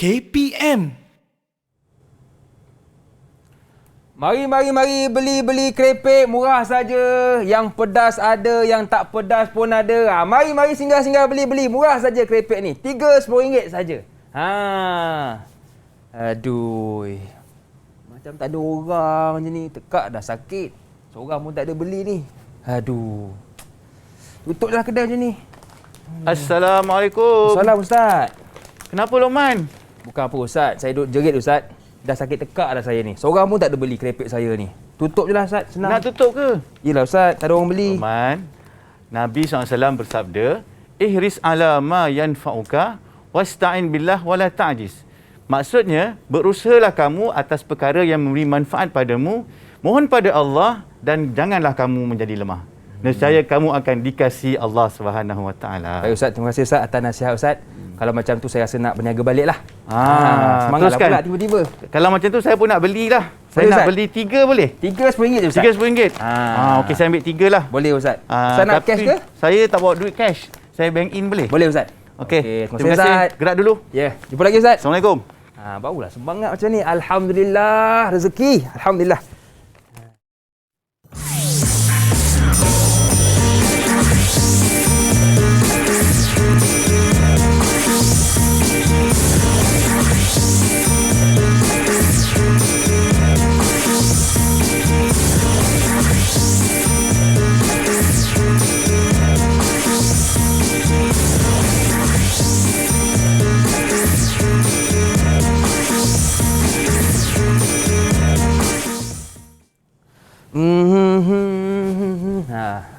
KPM. Mari beli krepek murah saja. Yang pedas ada, yang tak pedas pun ada. Mari singgah beli murah saja krepek ni. RM30 saja. Aduh. Macam tak ada orang je ni. Tekak dah sakit. Seorang pun tak ada beli ni. Aduh. Tutuplah kedai macam ni. Assalamualaikum. Salam Ustaz. Kenapa Luqman? Bukan apa Ustaz. Saya duduk jerit Ustaz. Dah sakit tekak dah saya ni. Seorang pun tak ada beli krepek saya ni. Tutup je lah Ustaz. Senang. Nak tutup ke? Yelah Ustaz. Tak ada orang beli. Luqman, Nabi SAW bersabda, ihris ala ma yanfa'uka wasta'in billah wala ta'jiz. Maksudnya, berusahalah kamu atas perkara yang memberi manfaat padamu, mohon pada Allah dan janganlah kamu menjadi lemah. Nescaya kamu akan dikasihi Allah SWT. Baik Ustaz, terima kasih Ustaz atas nasihat Ustaz. Kalau macam tu saya rasa nak berniaga balik lah. Semangatlah teruskan. pula tiba-tiba. Kalau macam tu saya pun nak belilah. Saya Boleh, nak Ustaz? beli 3 boleh? RM3 je Ustaz. RM3. Okey, saya ambil 3 lah. Boleh Ustaz. Ustaz nak cash ke? Saya tak bawa duit cash. Saya bank in boleh? Boleh Ustaz. Okey, terima kasih Ustaz. Gerak dulu. Ya, jumpa lagi Ustaz. Assalamualaikum. Barulah semangat macam ni. Alhamdulillah rezeki. Alhamdulillah.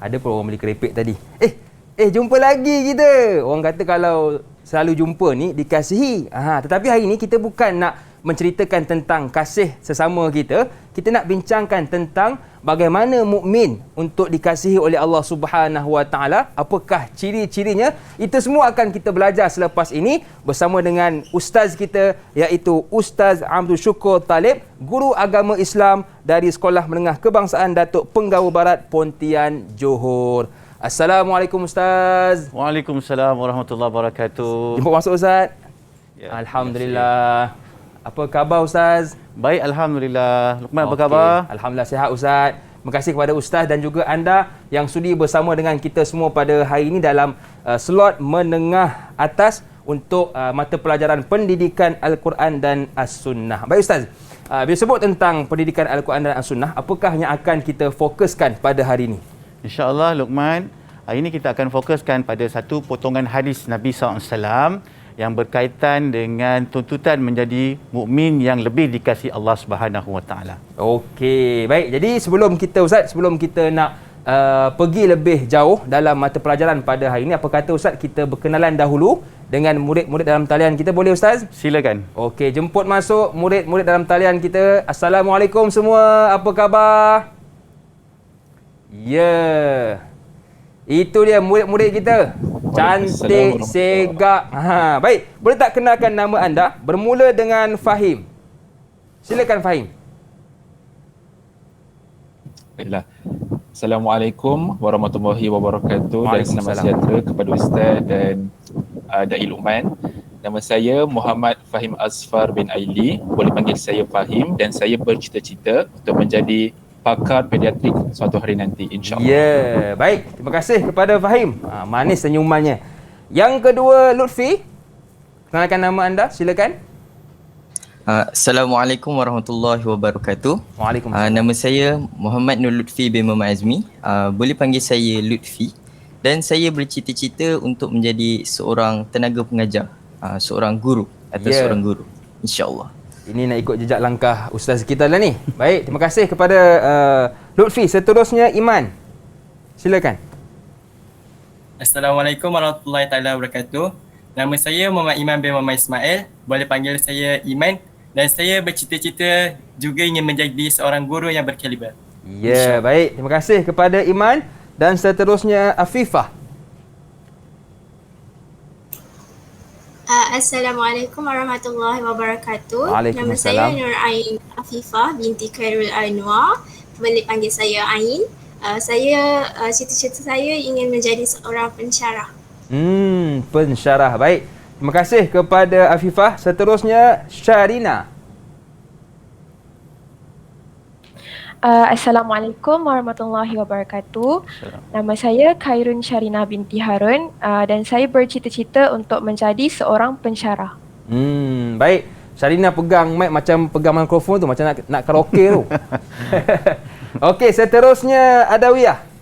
Ada pun orang beli kerepek tadi. Jumpa lagi kita. Orang kata kalau selalu jumpa ni dikasihi. Tetapi hari ni kita bukan nak menceritakan tentang kasih sesama kita. Kita nak bincangkan tentang bagaimana mukmin untuk dikasihi oleh Allah Subhanahu Wa Taala. Apakah ciri-cirinya? Itu semua akan kita belajar selepas ini bersama dengan ustaz kita, iaitu Ustaz Abdul Syukur Talib, guru agama Islam dari Sekolah Menengah Kebangsaan Datuk Penggawa Barat, Pontian, Johor. Assalamualaikum Ustaz. Waalaikumsalam warahmatullahi wabarakatuh. Jemput masuk Ustaz. Ya, Alhamdulillah. Apa khabar Ustaz? Baik, Alhamdulillah. Luqman, apa khabar? Alhamdulillah sihat Ustaz. Terima kasih kepada Ustaz dan juga anda yang sudi bersama dengan kita semua pada hari ini dalam slot menengah atas untuk mata pelajaran pendidikan Al-Quran dan As-Sunnah. Baik Ustaz, bila sebut tentang pendidikan Al-Quran dan As-Sunnah, apakah yang akan kita fokuskan pada hari ini? InsyaAllah Luqman, hari ini kita akan fokuskan pada satu potongan hadis Nabi SAW yang berkaitan dengan tuntutan menjadi mukmin yang lebih dikasihi Allah Subhanahu Wa Taala. Okey, baik. Jadi sebelum kita nak pergi lebih jauh dalam mata pelajaran pada hari ini, apa kata Ustaz kita berkenalan dahulu dengan murid-murid dalam talian kita, boleh Ustaz? Silakan. Okey, jemput masuk murid-murid dalam talian kita. Assalamualaikum semua. Apa khabar? Ya. Itu dia murid-murid kita. Cantik, segak. Baik, boleh tak kenalkan nama anda? Bermula dengan Fahim. Silakan Fahim. Baiklah. Assalamualaikum warahmatullahi wabarakatuh dan selamat sejahtera kepada Ustaz dan Da'i Luqman. Nama saya Muhammad Fahim Asfar bin Aili. Boleh panggil saya Fahim dan saya bercita-cita untuk menjadi pakar pediatrik suatu hari nanti, insyaAllah. Ya, baik. Terima kasih kepada Fahim. Manis senyumannya. Yang kedua, Lutfi. Kenalkan nama anda, silakan. Assalamualaikum warahmatullahi wabarakatuh. Waalaikumsalam. Nama saya Muhammad Nur Lutfi bin Muhammad Azmi. Boleh panggil saya Lutfi. Dan saya bercita-cita untuk menjadi seorang tenaga pengajar, seorang guru atau seorang guru, insyaAllah. Ini nak ikut jejak langkah ustaz kita lah ni. Baik, terima kasih kepada Lutfi. Seterusnya Iman. Silakan. Assalamualaikum warahmatullahi taala wabarakatuh. Nama saya Muhammad Iman bin Muhammad Ismail. Boleh panggil saya Iman dan saya bercita-cita juga ingin menjadi seorang guru yang berkaliber. Ya, baik. Terima kasih kepada Iman dan seterusnya Afifah. Assalamualaikum warahmatullahi wabarakatuh. Nama saya Nur Ain Afifah binti Khairul Anwar. Boleh panggil saya Ain. Cita-cita saya ingin menjadi seorang pensyarah. Pensyarah. Baik. Terima kasih kepada Afifah. Seterusnya Syarina. Assalamualaikum warahmatullahi wabarakatuh. Nama saya Khairun Syarina binti Harun dan saya bercita-cita untuk menjadi seorang pensyarah. Baik. Syarina pegang mic macam pegang mikrofon tu, macam nak karaoke tu. Okey, seterusnya Adawiyah.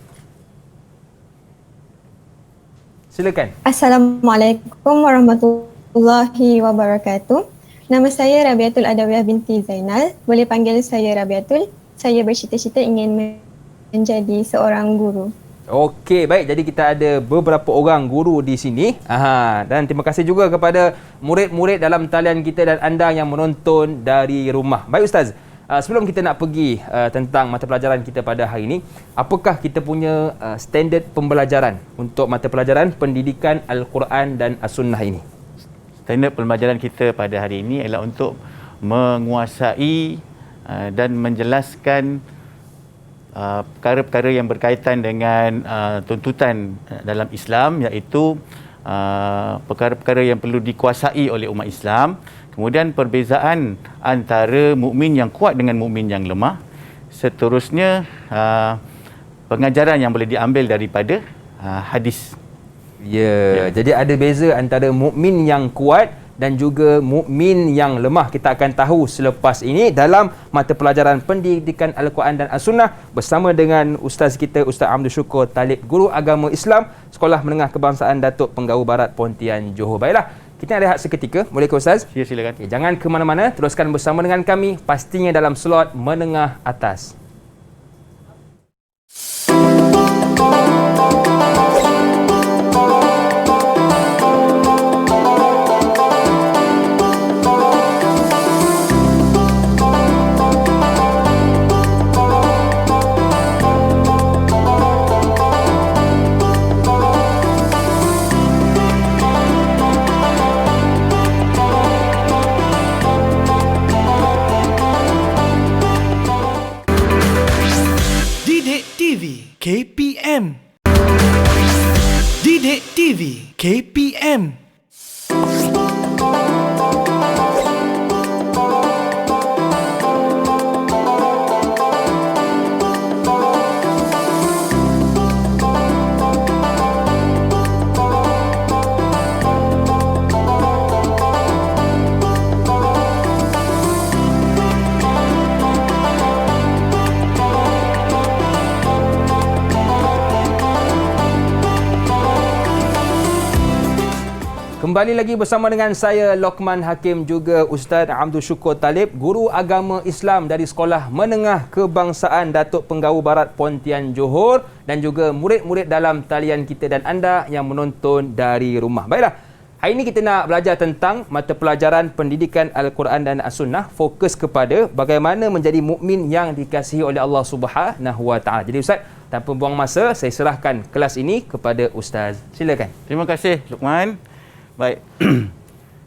Silakan. Assalamualaikum warahmatullahi wabarakatuh. Nama saya Rabiatul Adawiyah binti Zainal. Boleh panggil saya Rabiatul. Saya bercita-cita ingin menjadi seorang guru. Okey, baik. Jadi kita ada beberapa orang guru di sini. Dan terima kasih juga kepada murid-murid dalam talian kita dan anda yang menonton dari rumah. Baik Ustaz, sebelum kita nak pergi tentang mata pelajaran kita pada hari ini, apakah kita punya standard pembelajaran untuk mata pelajaran pendidikan Al-Quran dan As-Sunnah ini? Standard pembelajaran kita pada hari ini ialah untuk menguasai dan menjelaskan perkara-perkara yang berkaitan dengan tuntutan dalam Islam, iaitu perkara-perkara yang perlu dikuasai oleh umat Islam. Kemudian perbezaan antara mukmin yang kuat dengan mukmin yang lemah. Seterusnya pengajaran yang boleh diambil daripada hadis. Jadi ada beza antara mukmin yang kuat dan juga mukmin yang lemah. Kita akan tahu selepas ini dalam mata pelajaran pendidikan Al-Quran dan As-Sunnah bersama dengan Ustaz kita, Ustaz Amdul Syukur Talib, Guru Agama Islam, Sekolah Menengah Kebangsaan Datuk Penggau Barat, Pontian, Johor. Baiklah, kita nak rehat seketika. Boleh ke Ustaz? Ya, silakan. Okay, jangan ke mana-mana, teruskan bersama dengan kami, pastinya dalam slot menengah atas. KPM. Didik TV KPM. Kembali lagi bersama dengan saya Lokman Hakim, juga Ustaz Amdul Syukur Talib, Guru Agama Islam dari Sekolah Menengah Kebangsaan Datuk Penggau Barat, Pontian, Johor, dan juga murid-murid dalam talian kita dan anda yang menonton dari rumah. Baiklah, hari ini kita nak belajar tentang mata pelajaran pendidikan Al-Quran dan As-Sunnah, fokus kepada bagaimana menjadi mukmin yang dikasihi oleh Allah Subhanahu Wa Taala. Jadi Ustaz, tanpa buang masa, saya serahkan kelas ini kepada Ustaz. Silakan. Terima kasih Luqman. Baik,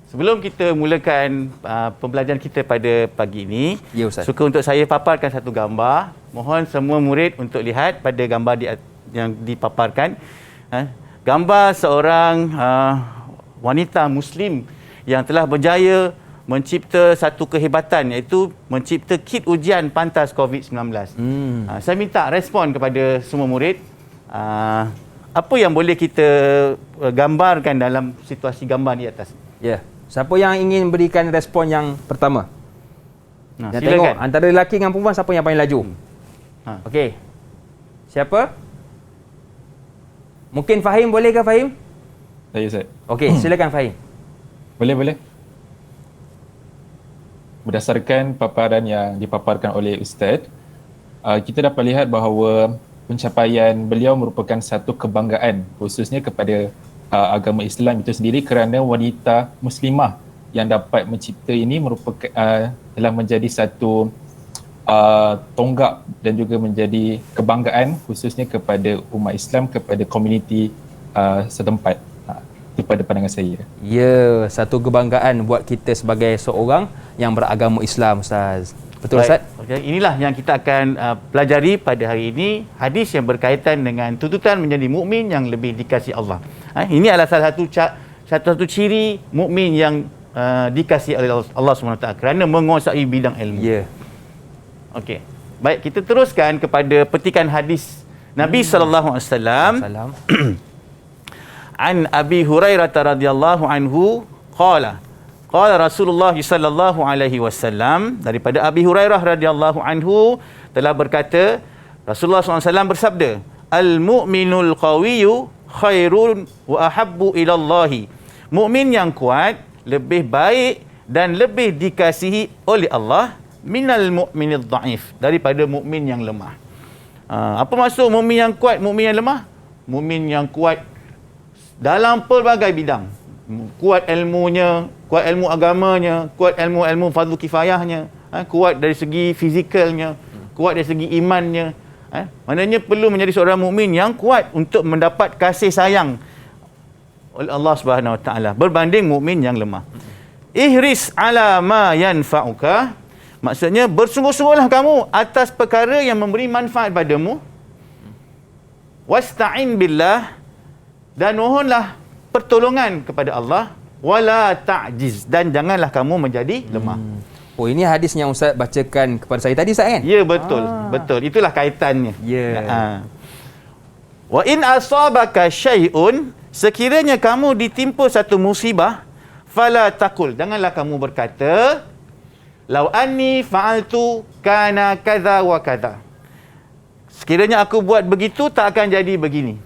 sebelum kita mulakan pembelajaran kita pada pagi ini, ya, Ustaz, suka untuk saya paparkan satu gambar. Mohon semua murid untuk lihat pada gambar yang dipaparkan. Gambar seorang wanita Muslim yang telah berjaya mencipta satu kehebatan, iaitu mencipta kit ujian pantas COVID-19. Saya minta respon kepada semua murid. Apa yang boleh kita gambarkan dalam situasi gambar di atas? Ya. Siapa yang ingin berikan respon yang pertama? Yang tengok antara lelaki dengan perempuan siapa yang paling laju? Okey. Siapa? Mungkin Fahim, boleh ke Fahim? Saya, Ustaz. Okey, silakan Fahim. Boleh. Berdasarkan paparan yang dipaparkan oleh Ustaz, kita dapat lihat bahawa pencapaian beliau merupakan satu kebanggaan khususnya kepada agama Islam itu sendiri, kerana wanita muslimah yang dapat mencipta ini merupakan telah menjadi satu tonggak dan juga menjadi kebanggaan khususnya kepada umat Islam, kepada komuniti setempat. Itu pada pandangan saya. Ya, satu kebanggaan buat kita sebagai seorang yang beragama Islam, Ustaz. Betul, Ustaz? Okay. Inilah yang kita akan pelajari pada hari ini, hadis yang berkaitan dengan tuntutan menjadi mukmin yang lebih dikasihi Allah. Ini adalah salah satu satu ciri mukmin yang dikasihi oleh Allah SWT kerana menguasai bidang ilmu. Ya. Okey. Baik, kita teruskan kepada petikan hadis Nabi sallallahu alaihi wasallam. An Abi Hurairah radhiyallahu anhu qala Rasulullah sallallahu alaihi wasallam, daripada Abi Hurairah radhiyallahu anhu telah berkata, Rasulullah SAW bersabda, al-mu'minul qawiyyu khairun wa ahabbu ila Allah. Mukmin yang kuat lebih baik dan lebih dikasihi oleh Allah minal mu'minid dhaif, daripada mukmin yang lemah. Apa maksud mukmin yang kuat, mukmin yang lemah? Mukmin yang kuat dalam pelbagai bidang. Kuat ilmunya, kuat ilmu agamanya, kuat ilmu fardu kifayahnya, kuat dari segi fizikalnya, kuat dari segi imannya. Maknanya perlu menjadi seorang mukmin yang kuat untuk mendapat kasih sayang oleh Allah Subhanahu Wa Taala berbanding mukmin yang lemah. Ihris ala ma yanfa'uka, maksudnya bersungguh-sungguhlah kamu atas perkara yang memberi manfaat padamu. Wasta'in billah, dan mohonlah pertolongan kepada Allah. Wala ta'jiz, dan janganlah kamu menjadi lemah. Oh, ini hadis yang Ustaz bacakan kepada saya tadi, Ustaz, kan? Ya, betul. Betul. Itulah kaitannya. Ya. Wa in asabaka syai'un, sekiranya kamu ditimpa satu musibah, fala taqul, janganlah kamu berkata, lau anni fa'altu kana kadza wa kadza. Sekiranya aku buat begitu, tak akan jadi begini.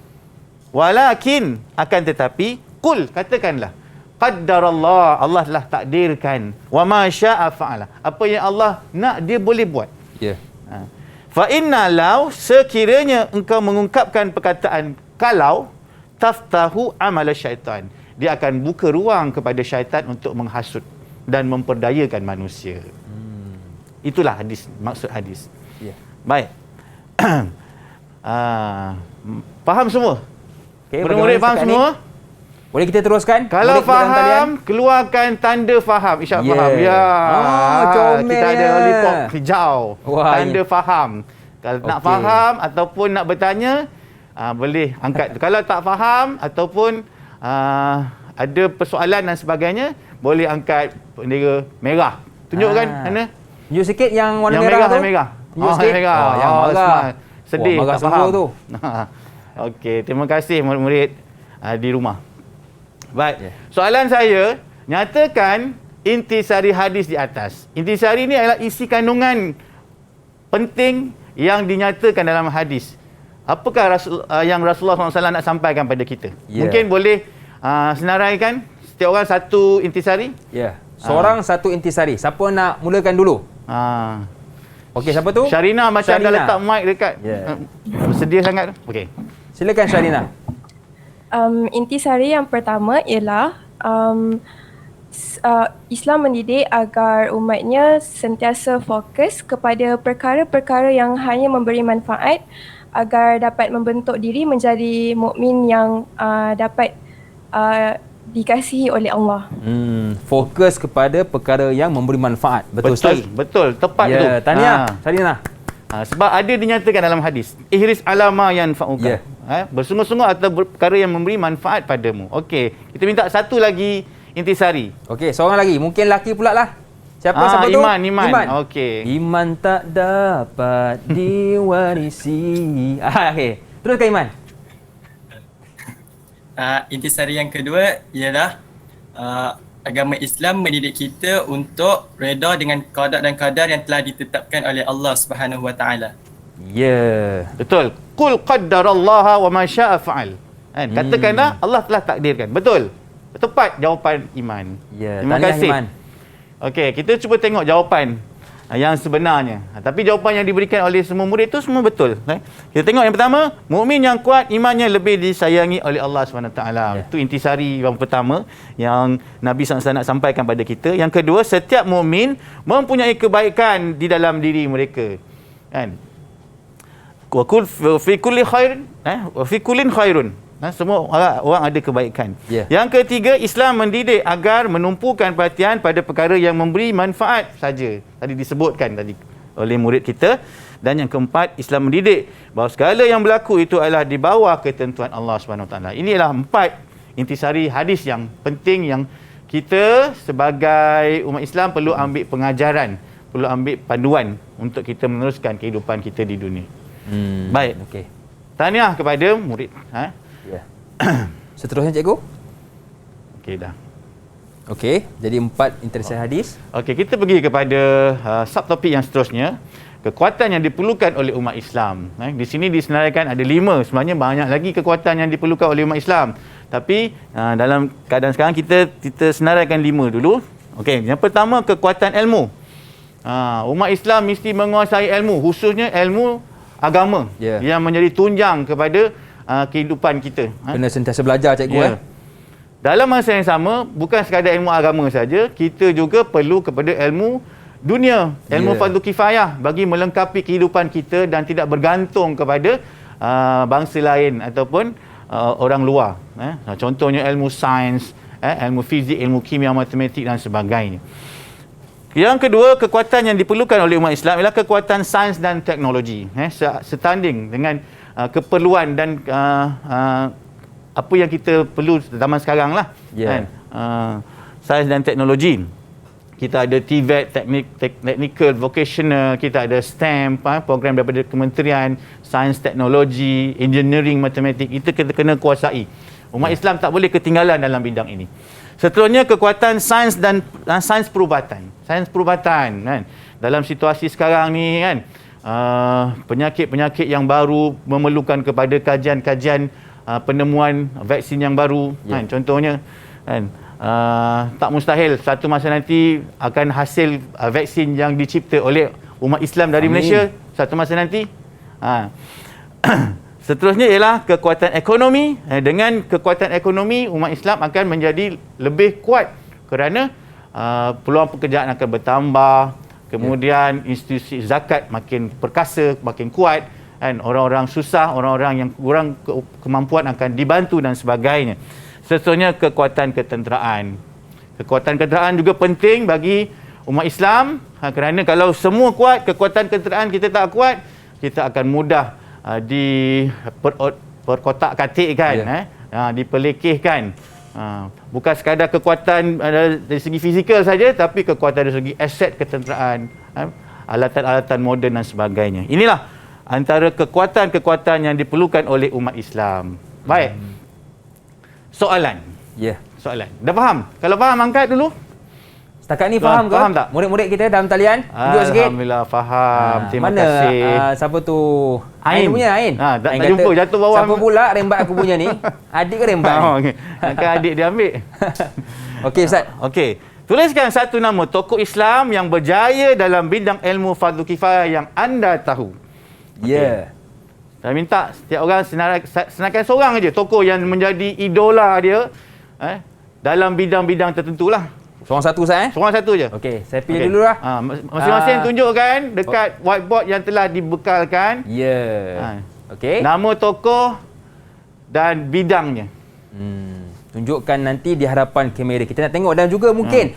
Walakin, akan tetapi, kul, katakanlah, qaddarallah, Allah telah takdirkan, wa ma syaa fa'ala, apa yang Allah nak dia boleh buat. Ya. Fa inna law, sekiranya engkau mengungkapkan perkataan kalau, taftahu amal syaitan, dia akan buka ruang kepada syaitan untuk menghasut dan memperdayakan manusia. Itulah hadis, maksud hadis. Ya. Baik. Faham semua? Okay, murid-murid faham semua? Boleh kita teruskan? Kalau murid faham, keluarkan tanda faham. InsyaAllah faham. Ya. Comel kita ada lollipop hijau. Wah, Tanda faham. Kalau nak faham ataupun nak bertanya, boleh angkat. Kalau tak faham ataupun ada persoalan dan sebagainya, boleh angkat bendera merah. Tunjukkan mana? Tunjuk sikit yang warna yang merah tu. Yang merah. Tunjuk sikit. Merah. Yang marah. Smart. Sedih, marah tak faham. tu. Okey, terima kasih murid-murid di rumah. Baik. Soalan saya, nyatakan intisari hadis di atas. Intisari ini adalah isi kandungan penting yang dinyatakan dalam hadis. Apakah yang Rasulullah SAW nak sampaikan pada kita? Mungkin boleh senaraikan setiap orang satu intisari? Ya. Seorang satu intisari. Siapa nak mulakan dulu? Okey, siapa tu? Syarina macam Syarina. dah letak mic dekat. Bersedia sangat. Okey. Silakan Syarina. Intisari yang pertama ialah Islam mendidik agar umatnya sentiasa fokus kepada perkara-perkara yang hanya memberi manfaat agar dapat membentuk diri menjadi mukmin yang dapat dikasihi oleh Allah. Fokus kepada perkara yang memberi manfaat. Betul, Ustaz? Betul. Tepat tu. Ya, tahniah. Syarina. Sebab ada dinyatakan dalam hadis, ihris alama yanfa'uka. Bersungguh-sungguh atas perkara yang memberi manfaat padamu. Okey, kita minta satu lagi intisari. Okey, seorang lagi. Mungkin laki pula lah. Siapa tu? Iman. Okey. Iman tak dapat diwarisi. Okey. Teruskan Iman. Intisari yang kedua ialah agama Islam mendidik kita untuk reda dengan qada dan qadar yang telah ditetapkan oleh Allah Subhanahu Wa Taala. Ya. Betul. Qul qaddarallaha wa ma syaa fa'al. Katakanlah Allah telah takdirkan. Betul. Tepat jawapan Iman. Ya, terima kasih. Iman. Okey, kita cuba tengok jawapan yang sebenarnya. Tapi jawapan yang diberikan oleh semua murid itu semua betul. Kita tengok yang pertama, mukmin yang kuat imannya lebih disayangi oleh Allah SWT. Itu intisari yang pertama yang Nabi SAW nak sampaikan pada kita. Yang kedua, setiap mukmin mempunyai kebaikan di dalam diri mereka. Kan? Wa kul fi kulli khairin, wa fi kullin khairun. Semua orang ada kebaikan. Yang ketiga, Islam mendidik agar menumpukan perhatian pada perkara yang memberi manfaat saja. Tadi disebutkan tadi oleh murid kita. Dan yang keempat, Islam mendidik bahawa segala yang berlaku itu adalah di bawah ketentuan Allah SWT. Inilah 4 intisari hadis yang penting yang kita sebagai umat Islam perlu ambil pengajaran, perlu ambil panduan untuk kita meneruskan kehidupan kita di dunia. Baik. Okey. Tahniah kepada murid. Ya. Seterusnya cikgu? Okey dah. Okey, jadi 4 intisari hadis. Okey, kita pergi kepada subtopik yang seterusnya. Kekuatan yang diperlukan oleh umat Islam. Di sini disenaraikan ada 5. Sebenarnya banyak lagi kekuatan yang diperlukan oleh umat Islam. Tapi dalam keadaan sekarang kita senaraikan 5 dulu. Okey, yang pertama kekuatan ilmu. Umat Islam mesti menguasai ilmu, khususnya ilmu agama yang menjadi tunjang kepada kehidupan kita. Kena sentiasa belajar cikgu. Dalam masa yang sama, bukan sekadar ilmu agama saja, kita juga perlu kepada ilmu dunia, ilmu fardu kifayah bagi melengkapi kehidupan kita dan tidak bergantung kepada bangsa lain ataupun orang luar. Contohnya ilmu sains, ilmu fizik, ilmu kimia, matematik dan sebagainya. Yang kedua, kekuatan yang diperlukan oleh umat Islam ialah kekuatan sains dan teknologi. Setanding dengan keperluan dan apa yang kita perlu zaman sekarang lah. Sains dan teknologi. Kita ada TVET, technical, vocational, kita ada STEM, program daripada Kementerian Sains, Teknologi, Engineering, Matematik. Itu kita kena kuasai. Umat Islam tak boleh ketinggalan dalam bidang ini. Seterusnya kekuatan sains dan sains perubatan. Sains perubatan kan. Dalam situasi sekarang ni kan, penyakit-penyakit yang baru memerlukan kepada kajian-kajian penemuan vaksin yang baru kan. Contohnya kan, tak mustahil satu masa nanti akan hasil vaksin yang dicipta oleh umat Islam dari Malaysia satu masa nanti. Seterusnya ialah kekuatan ekonomi. Dengan kekuatan ekonomi, umat Islam akan menjadi lebih kuat kerana peluang pekerjaan akan bertambah. Kemudian institusi zakat makin perkasa, makin kuat. Dan orang-orang susah, orang-orang yang kurang kemampuan akan dibantu dan sebagainya. Seterusnya kekuatan ketenteraan. Kekuatan ketenteraan juga penting bagi umat Islam kerana kalau semua kuat, kekuatan ketenteraan kita tak kuat, kita akan mudah perkotak-katikkan, dipelekehkan. Bukan sekadar kekuatan dari segi fizikal saja, tapi kekuatan dari segi aset ketenteraan, alatan-alatan moden dan sebagainya. Inilah antara kekuatan-kekuatan yang diperlukan oleh umat Islam. Baik. Soalan. Soalan. Dah faham? Kalau faham, angkat dulu. Setakat ni faham ke? Faham tak? Murid-murid kita dalam talian, tunjuk sikit. Alhamdulillah faham. Terima mana, kasih. Siapa tu? Ain punya Ain. Tak Ain jumpa, jatuh bawah. Siapa pula rembat aku punya ni? Adik ke rembat ni? Okay. Kan adik dia ambil. Okey Ustaz. Okey. Tuliskan satu nama tokoh Islam yang berjaya dalam bidang ilmu fardu kifayah yang anda tahu. Saya minta setiap orang senaraikan seorang aja tokoh yang menjadi idola dia dalam bidang-bidang tertentu lah. Seorang satu Ustaz Seorang satu je. Okey, saya pilih dulu lah. Masing-masing tunjukkan dekat whiteboard yang telah dibekalkan. Okey. Nama tokoh dan bidangnya. Tunjukkan nanti di hadapan kamera. Kita nak tengok dan juga mungkin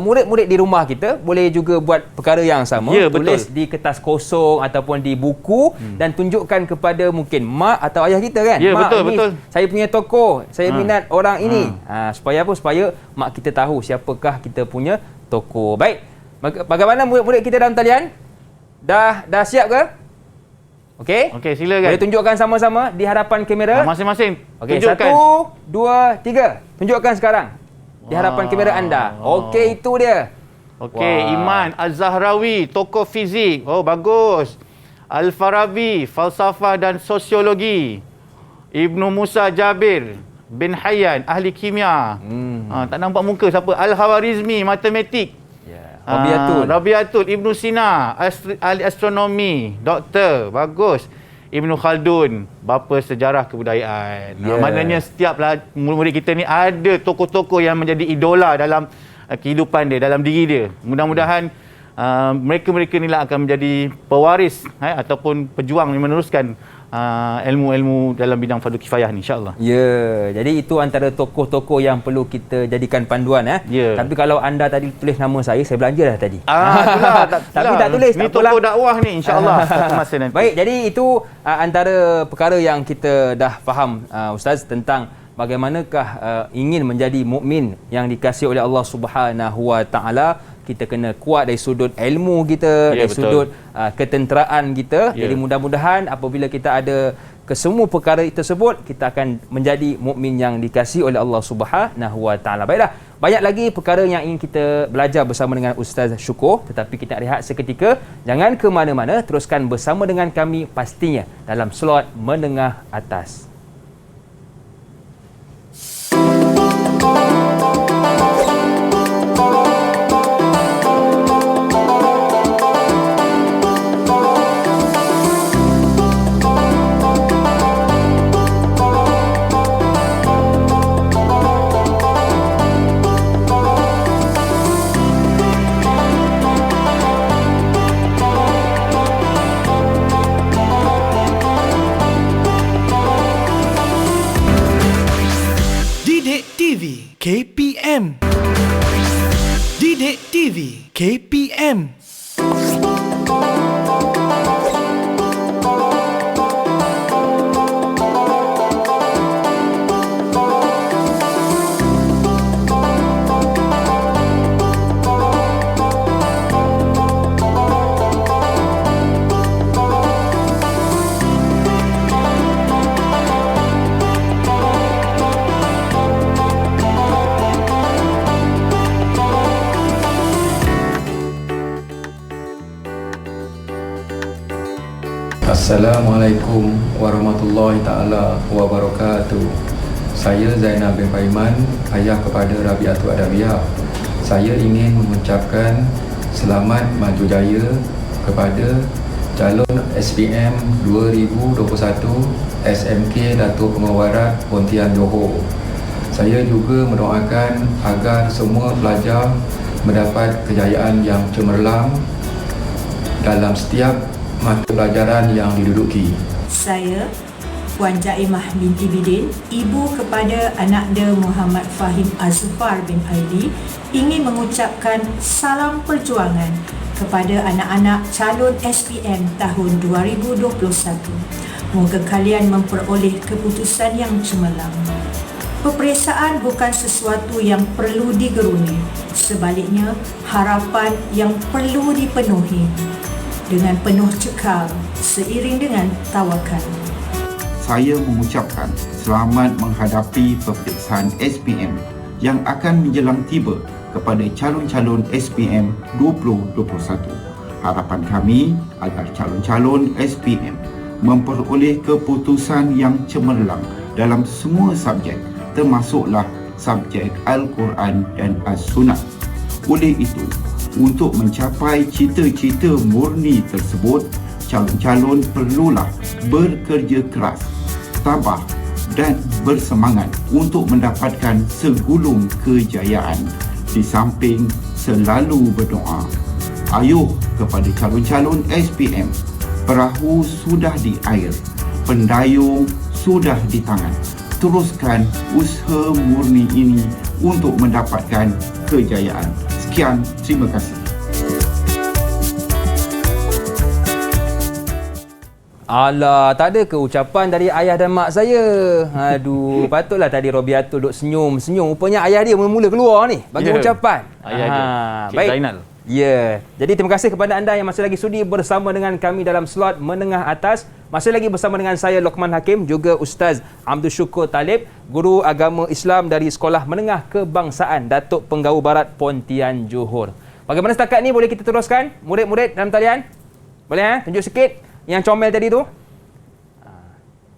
murid-murid di rumah kita boleh juga buat perkara yang sama. Tulis di kertas kosong ataupun di buku dan tunjukkan kepada mungkin mak atau ayah kita kan. Mak, betul. Saya punya tokoh, saya minat orang ini. Supaya apa? Supaya mak kita tahu siapakah kita punya tokoh. Baik. Bagaimana murid-murid kita dalam talian? Dah siap ke? Okey? Okey, silakan. Boleh tunjukkan sama-sama di hadapan kamera. Masing-masing. Okey, 1, 2, 3. Tunjukkan sekarang di hadapan kamera anda. Okey, itu dia. Okey, Iman Az-Zahrawi, tokoh fizik. Oh, bagus. Al-Farabi, falsafah dan sosiologi. Ibnu Musa Jabir bin Hayyan, ahli kimia. Tak nampak muka siapa? Al-Hawarizmi, matematik. Rabiatul Ibnu Sina, ahli astronomi, doktor, bagus. Ibnu Khaldun, bapa sejarah kebudayaan. Maknanya setiap murid kita ni ada tokoh-tokoh yang menjadi idola dalam kehidupan dia, dalam diri dia. Mudah-mudahan mereka-mereka inilah akan menjadi pewaris ataupun pejuang yang meneruskan ilmu-ilmu dalam bidang fardu kifayah ni, insya-Allah. Jadi itu antara tokoh-tokoh yang perlu kita jadikan panduan. Tapi kalau anda tadi tulis nama saya belanja dah tadi. Itulah. Tapi tak tulis, ni tak apalah. tokoh dakwah ni, insya-Allah satu masa nanti. Baik, jadi itu antara perkara yang kita dah faham Ustaz tentang bagaimanakah ingin menjadi mukmin yang dikasihi oleh Allah Subhanahu Wa Taala. Kita kena kuat dari sudut ilmu kita, dari betul. sudut ketenteraan kita. Ya. Jadi mudah-mudahan apabila kita ada kesemua perkara tersebut, kita akan menjadi mukmin yang dikasihi oleh Allah Subhanahu Wa Taala. Baiklah, banyak lagi perkara yang ingin kita belajar bersama dengan Ustaz Syukur, tetapi kita rehat seketika. Jangan ke mana-mana, teruskan bersama dengan kami pastinya dalam slot menengah atas. Didik TV KPM. Didik TV KPM. Assalamualaikum warahmatullahi taala wabarakatuh. Saya Zainal bin Faiman, ayah kepada Rabiatul Adawiyah. Saya ingin mengucapkan selamat maju jaya kepada calon SPM 2021 SMK Datuk Pengeluaran Pontian Johor. Saya juga mendoakan agar semua pelajar mendapat kejayaan yang cemerlang dalam setiap mata pelajaran yang diduduki. Saya, Puan Jaimah binti Bidin, ibu kepada anaknya Muhammad Fahim Azfar bin Aili, ingin mengucapkan salam perjuangan kepada anak-anak calon SPM tahun 2021. Moga kalian memperoleh keputusan yang cemerlang. Peperiksaan bukan sesuatu yang perlu digeruni, sebaliknya harapan yang perlu dipenuhi dengan penuh cekal seiring dengan tawakal. Saya mengucapkan selamat menghadapi peperiksaan SPM yang akan menjelang tiba kepada calon-calon SPM 2021. Harapan kami agar calon-calon SPM memperoleh keputusan yang cemerlang dalam semua subjek, termasuklah subjek Al-Quran dan As-Sunnah. Oleh itu, untuk mencapai cita-cita murni tersebut, calon-calon perlulah bekerja keras, tabah dan bersemangat untuk mendapatkan segulung kejayaan, di samping selalu berdoa. Ayuh kepada calon-calon SPM, perahu sudah di air, pendayung sudah di tangan. Teruskan usaha murni ini untuk mendapatkan kejayaan. Sekian, terima kasih. Alah, tak ada ke ucapan dari ayah dan mak saya? Aduh, patutlah tadi Robiatul duk senyum-senyum. Rupanya ayah dia mula-mula keluar ni bagi ucapan. Ayah dia, Cik baik. Zainal. Ya, jadi terima kasih kepada anda yang masih lagi sudi bersama dengan kami dalam slot menengah atas. Masih lagi bersama dengan saya Lokman Hakim, juga Ustaz Abdul Syukur Talib, guru agama Islam dari Sekolah Menengah Kebangsaan Datuk Penggau Barat Pontian Johor. Bagaimana setakat ni, boleh kita teruskan? Murid-murid dalam talian? Boleh tunjuk sikit yang comel tadi tu?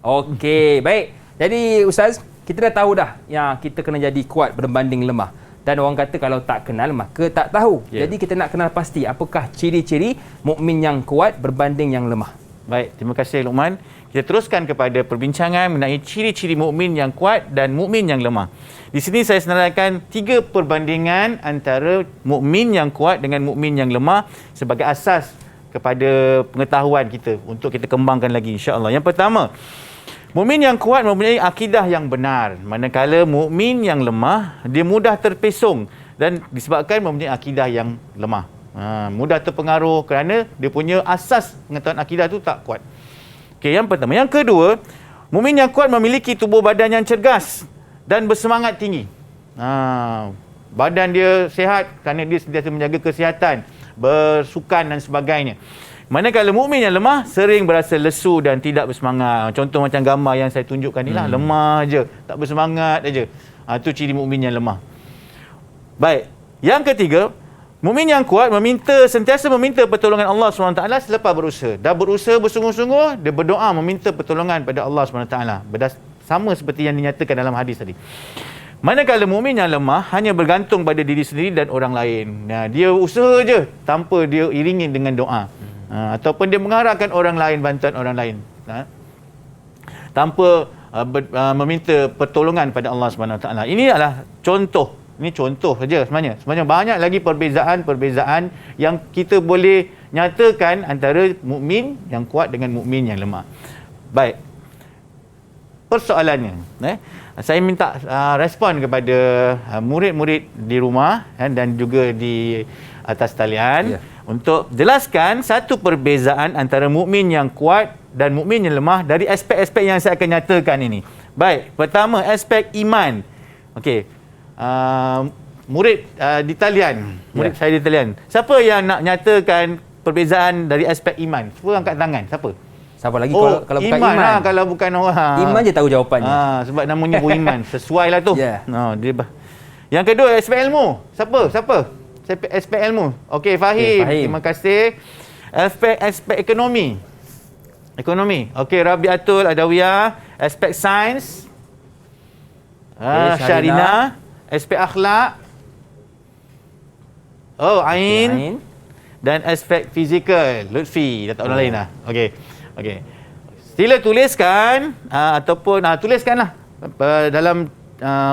Okey, baik. Jadi Ustaz, kita dah tahu dah yang kita kena jadi kuat berbanding lemah. Dan orang kata kalau tak kenal maka tak tahu. Jadi kita nak kenal pasti apakah ciri-ciri mukmin yang kuat berbanding yang lemah. Baik, terima kasih Luqman. Kita teruskan kepada perbincangan mengenai ciri-ciri mukmin yang kuat dan mukmin yang lemah. Di sini saya senaraikan 3 perbandingan antara mukmin yang kuat dengan mukmin yang lemah sebagai asas kepada pengetahuan kita untuk kita kembangkan lagi insya-Allah. Yang pertama, mukmin yang kuat mempunyai akidah yang benar, manakala mukmin yang lemah dia mudah terpesong dan disebabkan mempunyai akidah yang lemah. Mudah terpengaruh kerana dia punya asas pengetahuan akidah tu tak kuat. Okey, yang pertama. Yang kedua, mukmin yang kuat memiliki tubuh badan yang cergas dan bersemangat tinggi. Badan dia sihat kerana dia sentiasa menjaga kesihatan, bersukan dan sebagainya. Manakala mukmin yang lemah sering berasa lesu dan tidak bersemangat. Contoh macam gambar yang saya tunjukkan ni lah, lemah je, tak bersemangat aja. Itu ciri mukmin yang lemah. Baik. Yang ketiga, mukmin yang kuat sentiasa meminta pertolongan Allah SWT selepas berusaha. Dah berusaha bersungguh-sungguh, dia berdoa meminta pertolongan pada Allah SWT. Sama seperti yang dinyatakan dalam hadis tadi. Manakala mukmin yang lemah hanya bergantung pada diri sendiri dan orang lain. Dia usaha je tanpa dia iringi dengan doa. Ataupun dia mengharapkan orang lain, bantuan orang lain. Tanpa meminta pertolongan pada Allah SWT. Ini adalah contoh. Ini contoh saja sebenarnya. Sebenarnya banyak lagi perbezaan-perbezaan yang kita boleh nyatakan antara mukmin yang kuat dengan mukmin yang lemah. Baik. Persoalannya, saya minta respon kepada murid-murid di rumah dan juga di atas talian untuk jelaskan satu perbezaan antara mukmin yang kuat dan mukmin yang lemah dari aspek-aspek yang saya akan nyatakan ini. Baik, pertama aspek iman. Okey. Murid di talian, murid saya di talian. Siapa yang nak nyatakan perbezaan dari aspek iman? Cuba angkat tangan. Siapa lagi kalau bukan iman? Kalau bukan orang. Iman je tahu jawapannya. Sebab namanya beriman. Sesuai lah tu. Yang kedua, aspek ilmu. Siapa? Aspek ilmu. Okey, Fahim. Terima kasih. Aspek ekonomi. Okey, Rabiatul Adawiyah. Aspek sains. Syarina. Aspek akhlak. Ain. Dan aspek fizikal. Lutfi. Dah tak orang lain lah. Okey. Sila tuliskan ataupun tuliskanlah dalam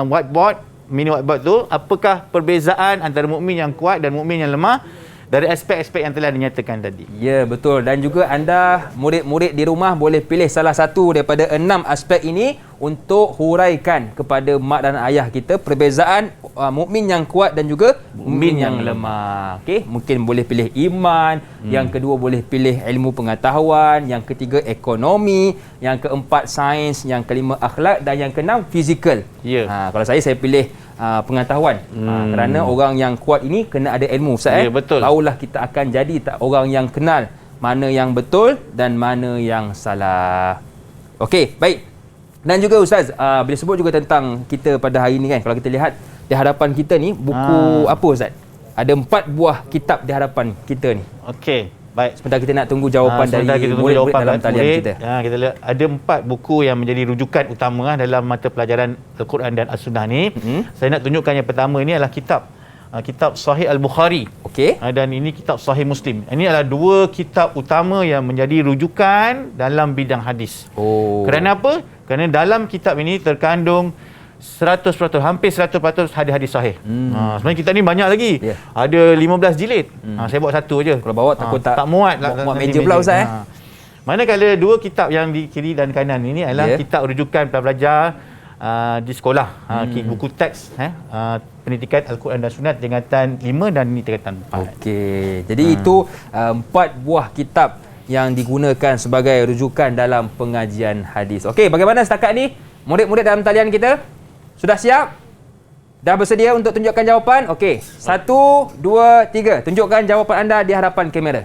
whiteboard, mini whiteboard tu, apakah perbezaan antara mukmin yang kuat dan mukmin yang lemah dari aspek-aspek yang telah dinyatakan tadi. Ya, betul. Dan juga anda murid-murid di rumah boleh pilih salah satu daripada 6 aspek ini untuk huraikan kepada mak dan ayah kita perbezaan mukmin yang kuat dan juga mukmin yang lemah. Okey, mungkin boleh pilih iman, yang kedua boleh pilih ilmu pengetahuan, yang ketiga ekonomi, yang keempat sains, yang kelima akhlak dan yang keenam fizikal. Kalau saya pilih pengetahuan. Kerana orang yang kuat ini kena ada ilmu, Ustaz. Betul. Barulah kita akan jadi orang yang kenal mana yang betul dan mana yang salah. Okey, baik. Dan juga Ustaz, bila sebut juga tentang kita pada hari ini kan, kalau kita lihat di hadapan kita ni buku apa Ustaz? Ada 4 buah kitab di hadapan kita ni. Okey, baik. Sebentar kita nak tunggu jawapan dari murid-murid dalam talian kita. Kita lihat ada 4 buku yang menjadi rujukan utama dalam mata pelajaran Al-Quran dan As-Sunnah ni. Saya nak tunjukkan yang pertama ni adalah kitab Sahih Al-Bukhari. Okey. Dan ini kitab Sahih Muslim. Ini adalah 2 kitab utama yang menjadi rujukan dalam bidang hadis. Kerana apa? Kerana dalam kitab ini terkandung 100%, hampir 100% hadis-hadis sahih. Sebenarnya kitab ni banyak lagi. Ada 15 jilid. Saya bawa satu je. Kalau bawa takut tak muat lah. Muat meja pula Ustaz. Manakala 2 kitab yang di kiri dan kanan ini adalah kitab rujukan pelajar di sekolah. Buku teks pendidikan Al-Quran dan Sunnah tingkatan 5 dan ini tingkatan 4. Okey. Jadi itu 4 buah kitab yang digunakan sebagai rujukan dalam pengajian hadis. Okey, bagaimana setakat ni murid-murid dalam talian kita? Sudah siap? Dah bersedia untuk tunjukkan jawapan? Okey. 1, 2, 3. Tunjukkan jawapan anda di hadapan kamera.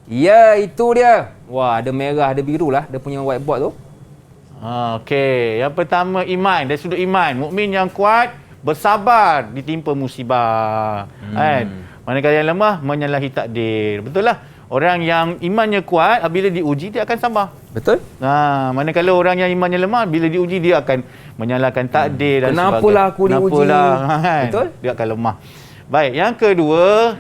Ya, itu dia. Wah, ada merah, ada biru lah dia punya whiteboard tu. Okey, yang pertama iman. Dari sudut iman, mukmin yang kuat bersabar ditimpa musibah. Manakala yang lemah menyalahi takdir. Betul lah. Orang yang imannya kuat bila diuji dia akan sabar. Betul? Manakala orang yang imannya lemah bila diuji dia akan menyalahkan takdir dan sebagainya. Kenapalah aku diuji? Betul? Dia akan lemah. Baik, yang kedua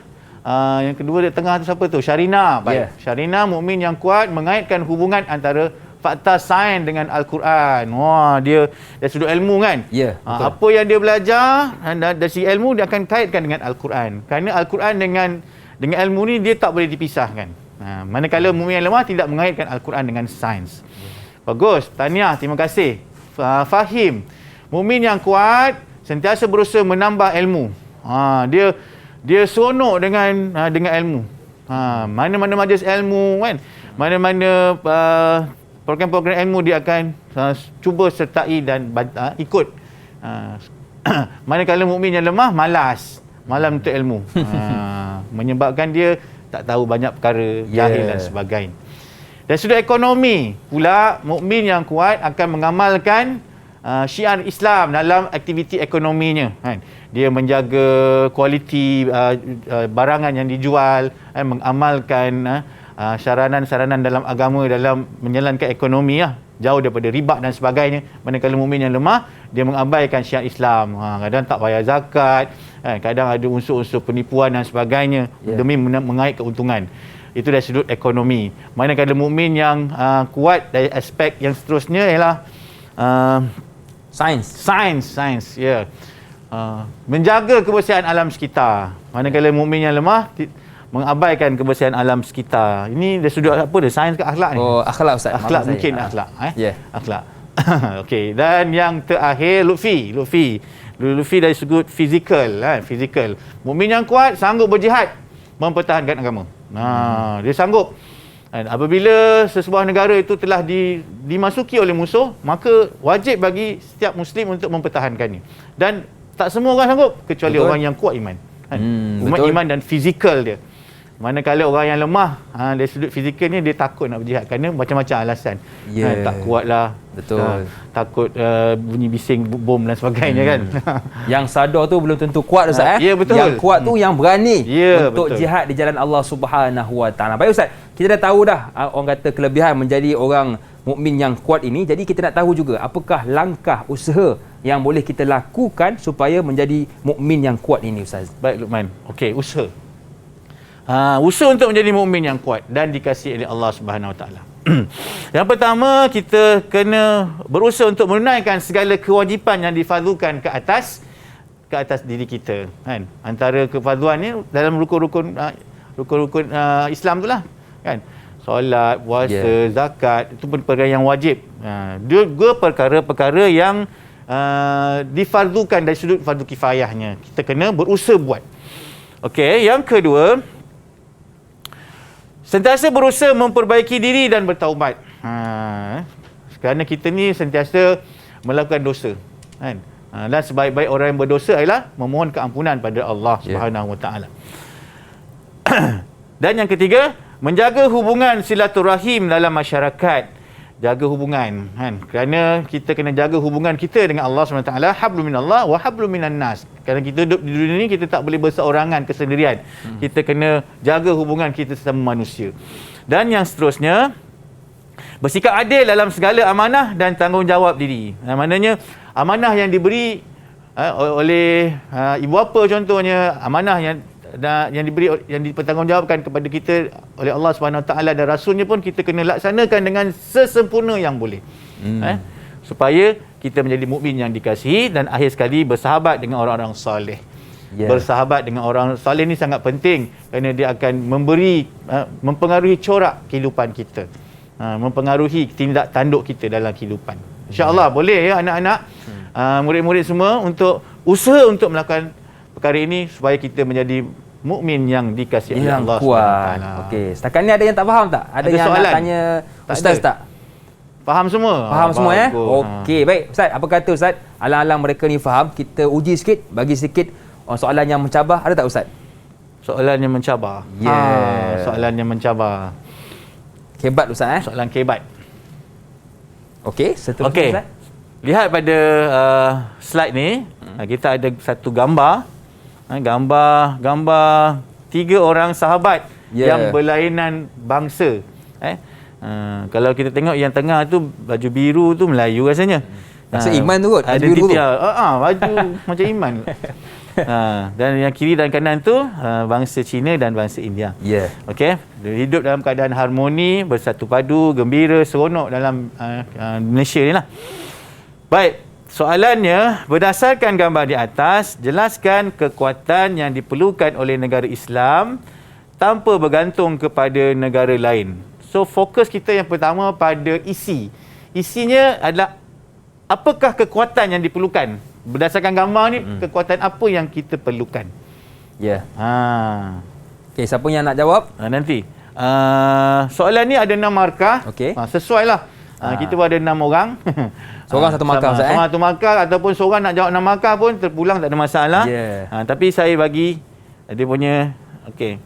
di tengah tu siapa tu? Syarina. Baik. Syarina mukmin yang kuat mengaitkan hubungan antara fakta sains dengan Al-Quran. Wah, dia dari sudut ilmu kan? Apa yang dia belajar dari segi ilmu dia akan kaitkan dengan Al-Quran. Kerana Al-Quran dengan ilmu ni dia tak boleh dipisahkan. Manakala mukmin yang lemah tidak mengaitkan Al-Quran dengan sains. Bagus. Tahniah, terima kasih. Fahim. Mukmin yang kuat sentiasa berusaha menambah ilmu. Dia seronok dengan ilmu. Mana-mana majlis ilmu kan, mana-mana program-program ilmu dia akan cuba sertai dan ikut Manakala mukmin yang lemah, malas menuntut ilmu. Menyebabkan dia tak tahu banyak perkara, jahil dan sebagainya. Dari sudut ekonomi pula, mukmin yang kuat akan mengamalkan syiar Islam dalam aktiviti ekonominya. Dia menjaga kualiti barangan yang dijual, mengamalkan saranan-saranan dalam agama dalam menjalankan ekonomi, jauh daripada riba dan sebagainya. Manakala mukmin yang lemah, dia mengabaikan syiar Islam. Kadang tak bayar zakat, kadang ada unsur-unsur penipuan dan sebagainya demi mengait keuntungan. Itu dari sudut ekonomi. Manakala mukmin yang kuat dari aspek yang seterusnya ialah sains, ya. Menjaga kebersihan alam sekitar. Manakala mukmin yang lemah mengabaikan kebersihan alam sekitar. Ini dari sudut apa dia? Sains ke akhlak ni? Oh, akhlak Ustaz. Akhlak mungkin akhlak, Akhlak. Okey, dan yang terakhir Lutfi dari sudut fizikal, fizikal. Mukmin yang kuat sanggup berjihad mempertahankan agama. Dia sanggup. Apabila sesebuah negara itu telah dimasuki oleh musuh, maka wajib bagi setiap Muslim untuk mempertahankannya. Dan tak semua orang sanggup, kecuali orang yang kuat iman. Umat iman dan fizikal dia. Manakala orang yang lemah dari sudut fizikal ni, dia takut nak berjihad kerana macam-macam alasan. Tak kuat lah. Betul. Takut bunyi bising bom dan sebagainya kan. Yang sadar tu belum tentu kuat Ustaz. Ya, betul. Yang kuat tu yang berani untuk betul. jihad di jalan Allah Subhanahu Wa Taala. Baik Ustaz, kita dah tahu dah orang kata kelebihan menjadi orang mukmin yang kuat ini. Jadi kita nak tahu juga apakah langkah usaha yang boleh kita lakukan supaya menjadi mukmin yang kuat ini Ustaz. Baik Luqman. Okey, usaha. Usaha untuk menjadi mukmin yang kuat dan dikasihi oleh Allah Subhanahu Wa Taala. Yang pertama, kita kena berusaha untuk menunaikan segala kewajipan yang difardukan ke atas diri kita, kan. Antara kefarduannya dalam rukun-rukun Islam itulah, kan. Solat, puasa, zakat, itu pun perkara yang wajib. Dua perkara-perkara yang difardukan dari sudut fardu kifayahnya. Kita kena berusaha buat. Okey, yang kedua, sentiasa berusaha memperbaiki diri dan bertaubat. Kerana kita ni sentiasa melakukan dosa, kan. Dan sebaik-baik orang yang berdosa ialah memohon keampunan pada Allah Subhanahu Wa Taala. Dan yang ketiga, menjaga hubungan silaturahim dalam masyarakat. Jaga hubungan, kan. Kerana kita kena jaga hubungan kita dengan Allah SWT. Hablum minallah wa hablum minan nas. Kerana kita hidup di dunia ni, kita tak boleh berseorangan, kesendirian. Kita kena jaga hubungan kita sesama manusia. Dan yang seterusnya, bersikap adil dalam segala amanah dan tanggungjawab diri. Maknanya amanah yang diberi oleh ibu bapa contohnya, amanah yang diberi, yang dipertanggungjawabkan kepada kita oleh Allah Subhanahu Taala dan Rasulnya pun kita kena laksanakan dengan sesempurna yang boleh. Supaya kita menjadi mukmin yang dikasihi dan akhir sekali bersahabat dengan orang-orang soleh. Bersahabat dengan orang soleh ni sangat penting kerana dia akan mempengaruhi corak kehidupan kita. Mempengaruhi tindak tanduk kita dalam kehidupan. InsyaAllah boleh ya anak-anak, murid-murid semua untuk usaha untuk melakukan perkara ini supaya kita menjadi mukmin yang dikasihi oleh Allah kuat. Okey, setakat ni ada yang tak faham tak? Ada yang soalan? nak tanya Ustaz tak? Faham semua? Faham semua ya? Okey, baik Ustaz, apa kata Ustaz? Alang-alang mereka ni faham, kita uji sikit, bagi sikit soalan yang mencabar. Ada tak Ustaz? Soalan yang mencabar. Soalan yang mencabar. Kebat Ustaz Soalan kebat. Okey, seterusnya Ustaz. Lihat pada slide ni, kita ada satu gambar. Gambar 3 orang sahabat yang berlainan bangsa. Kalau kita tengok yang tengah tu baju biru tu Melayu rasanya. Bangsa Iman tu kot. Ada detail. Baju macam Iman. Dan yang kiri dan kanan tu bangsa Cina dan bangsa India. Okey, hidup dalam keadaan harmoni, bersatu padu, gembira, seronok dalam Malaysia ni lah. Baik, soalannya, berdasarkan gambar di atas, jelaskan kekuatan yang diperlukan oleh negara Islam tanpa bergantung kepada negara lain. So, fokus kita yang pertama pada isi. Isinya adalah apakah kekuatan yang diperlukan? Berdasarkan gambar ni, kekuatan apa yang kita perlukan? Okey, siapa yang nak jawab? Nanti. Soalan ni ada 6 markah. Okey. Sesuai lah. Kita pun ada 6 orang. Seorang satu markah, Ustaz. Seorang satu markah ataupun seorang nak jawab 6 markah pun terpulang, tak ada masalah. Tapi saya bagi dia punya bukan.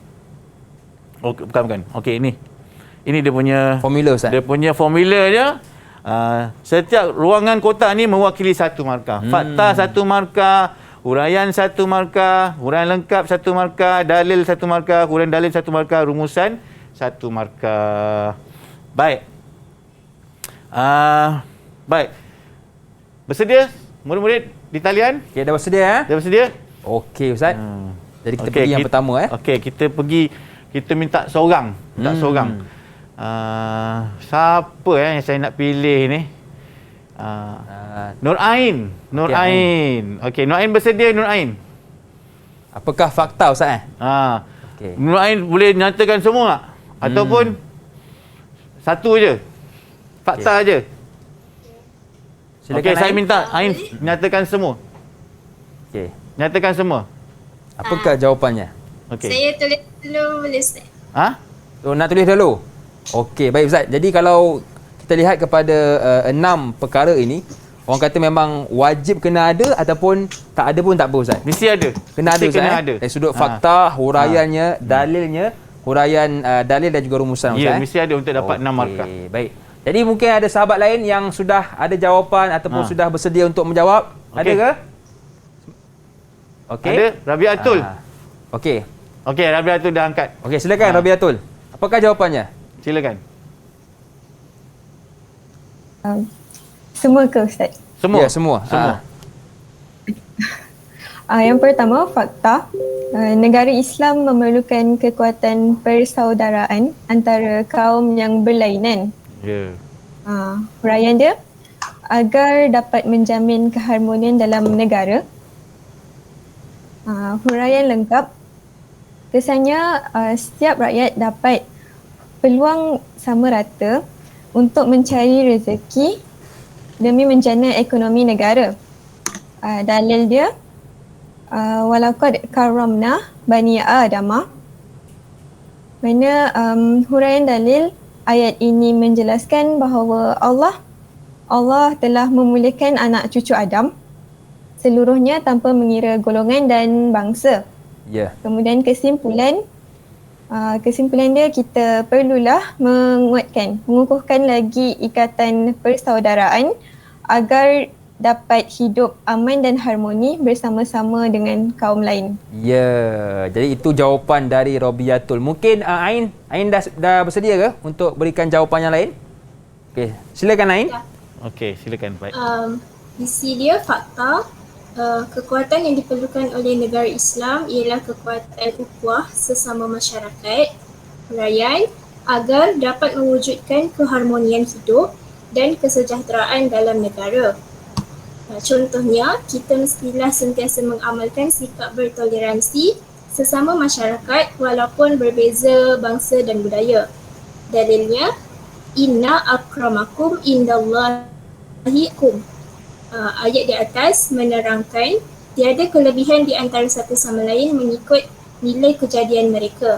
Okey, ini dia punya formula, Ustaz. Dia punya formula dia. Setiap ruangan kotak ni mewakili satu markah. Fakta satu markah, huraian satu markah, huraian lengkap satu markah, dalil satu markah, huraian dalil satu markah, rumusan satu markah. Baik. Baik. Bersedia murid-murid di talian? Okey, dah bersedia Dah bersedia? Okey, Ustaz. Jadi kita pergi yang pertama Okey, kita minta seorang. Siapa yang saya nak pilih ni? Nur Ain. Okey, Nur Ain bersedia, Nur Ain? Apakah fakta, Ustaz? Nur Ain boleh nyatakan semua tak? Ataupun satu je? Fakta je? Okey, saya minta Ain nyatakan semua. Okey. Nyatakan semua. Apakah jawapannya? Okey. Saya tulis dulu boleh Ustaz? Nak tulis dulu? Okey, baik Ustaz. Jadi kalau kita lihat kepada 6 perkara ini, orang kata memang wajib kena ada ataupun tak ada pun tak apa, Ustaz? Mesti ada. Kena ada, Ustaz. Ada. Dari sudut fakta, huraiannya, dalilnya, huraian dalil dan juga rumusan, Ustaz. Ya, mesti ada untuk dapat 6 markah. Baik. Jadi mungkin ada sahabat lain yang sudah ada jawapan ataupun sudah bersedia untuk menjawab. Ada ke? Okey. Ada? Rabiatul. Okey. Okey, Rabiatul dah angkat. Okey, silakan Rabiatul. Apakah jawapannya? Silakan. Semua ke Ustaz? Semua. Ya, semua. Yang pertama, fakta. Negara Islam memerlukan kekuatan persaudaraan antara kaum yang berlainan. Ya. Huraian dia, agar dapat menjamin keharmonian dalam negara. Huraian lengkap, kesannya setiap rakyat dapat peluang sama rata untuk mencari rezeki demi menjana ekonomi negara. Dalil dia, walaqad karramna bani Adama. Mana huraian dalil ayat ini menjelaskan bahawa Allah telah memuliakan anak cucu Adam seluruhnya tanpa mengira golongan dan bangsa. Ya. Kemudian kesimpulan dia, kita perlulah mengukuhkan lagi ikatan persaudaraan agar dapat hidup aman dan harmoni bersama-sama dengan kaum lain. Ya, jadi itu jawapan dari Rabiatul. Mungkin Ain dah bersedia ke untuk berikan jawapan yang lain? Okey, silakan Ain. Okey, silakan. Baik. Isi dia fakta. Kekuatan yang diperlukan oleh negara Islam ialah kekuatan ukhuwah sesama masyarakat, huraian agar dapat mewujudkan keharmonian hidup dan kesejahteraan dalam negara. Contohnya, kita mestilah sentiasa mengamalkan sikap bertoleransi sesama masyarakat walaupun berbeza bangsa dan budaya. Dalilnya, inna akramakum indallahi kum. Ayat di atas menerangkan tiada kelebihan di antara satu sama lain mengikut nilai kejadian mereka.